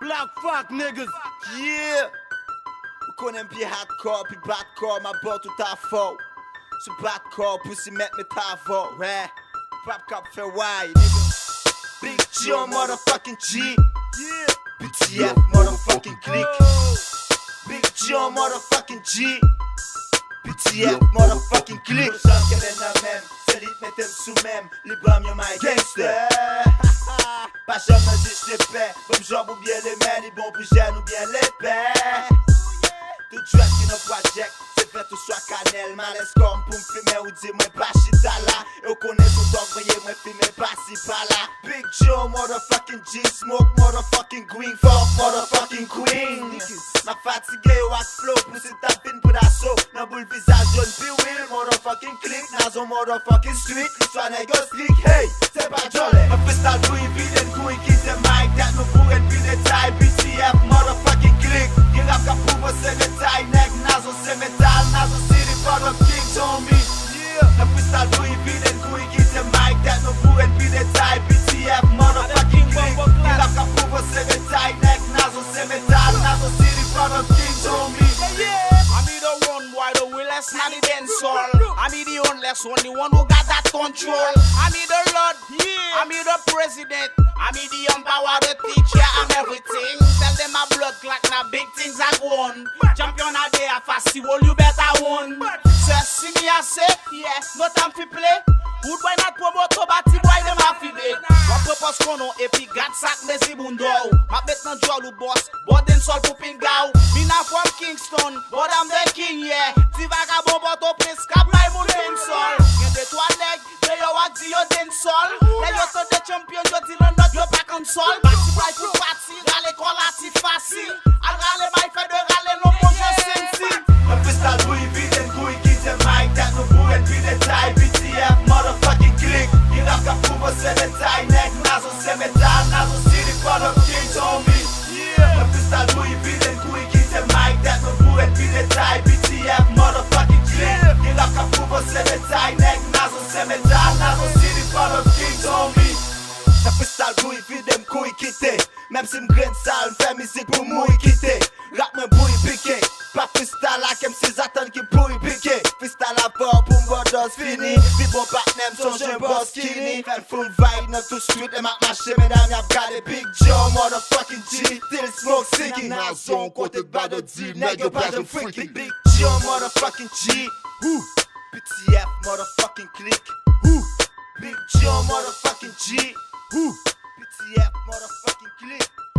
Black fuck niggas. Yeah. Ou konen pi hardcore, pi badcore, ma bo tout a fo. Sou badcore, pussy met me ta vo, ouais. Pop cop fe why, nigga. Big G on motherfucking G. Yeah. BTF motherfucking click. Big G on motherfucking G. BTF motherfucking click. Chante kelen nan men, se lit metem sou men. Li bram yo my gangster. Pas jom nan jish le pe. Bom job ou bien les men, li bon pou jen ou bien les pe. Tout dress ki nan project, se fet ou swa kanel. Males kom pou m'fime ou di mwen pa chita la. E ou konen tout dog voye mwen filme pasi pa la. Big Joe, motherfucking G, smoke motherfucking green, fuck motherfucking queen. Na fatige yo ak flow, pou si tapin pou da so. Nan boule visaj yon piwil, motherfucking click. Nan zon motherfucking street, swa neg yo slick. Hey, se pa jole. Mwen freestyle pou yon viden, kou yon kite mic. Dat nou pou en vide tay, BTF motherfucking click. Yon rap ka pou mwen se detay, neg. Nazo se metal, nazo city, brother king told me. Mwen freestyle pou yon viden, kou yon kite mic. Dat nou pou en vide tay, BTF motherfucking click. Yon rap ka pou mwen se detay, neg. Nazo se metal, nazo city, brother king told me. I'm the one boy, the realest, not the dancehall. I'm the onless one, the one who got that control. I'm the Lord, I'm the president. I'm the empower, the teacher, I'm everything. Tell them my blood clot, now big things are going. Champion a day, a festival, you better win. So see me, I say, yeah, no time to play. Good boy not promote, but the boy them have to be. What purpose kono, epi gat sak mesi bundo. Ma bet nan jol ou boss, but then sol pou pingaw. Me not from Kingston, but I'm the king, yeah. Ti vagabond, but au prince, kap my moun fin sol. Gen de twa leg, de yo ak di yo den sol. Le yo to de champion, yo di lon not yo pa konsol. Bati boy pou pati, rale kon la ti fasil. Al rale may fe de rale non bon je sensi. Mwen freestyle pou yon viden, kou yon kite mic. Dat nou pou en vide tay, BTF motherfucking click. Yon rap ka pou mwen se detay, neg. Nazo se metal, nazo city, brother king told me. Mwen freestyle pou yon viden, kou yon kite mic. Dat nou pou en vide tay, BTF motherfucking click. Yon rap ka pou mwen se detay, neg. Nazo se metal, nazo city, brother king told me. Mwen freestyle pou yon viden, kou yon kite. Mem si mgren sal, mfè mizik pou mou yon kite. Rap mwen pou yon pike. Pa freestyle ak MC Zatan ki pou yon pike. Freestyle avor pou mbodos fini. Bi bon patnem son jen boss kini. Fèl full vibe nan tout street. E mak mache medam yap gade Big Joe motherfucking G. Still smoke sicky. Nan zon kote bado di. Neg yo pajan freaky. Big Joe motherfucking G. BTF motherfucking click. Big Joe motherfucking G. BTF motherfucking click.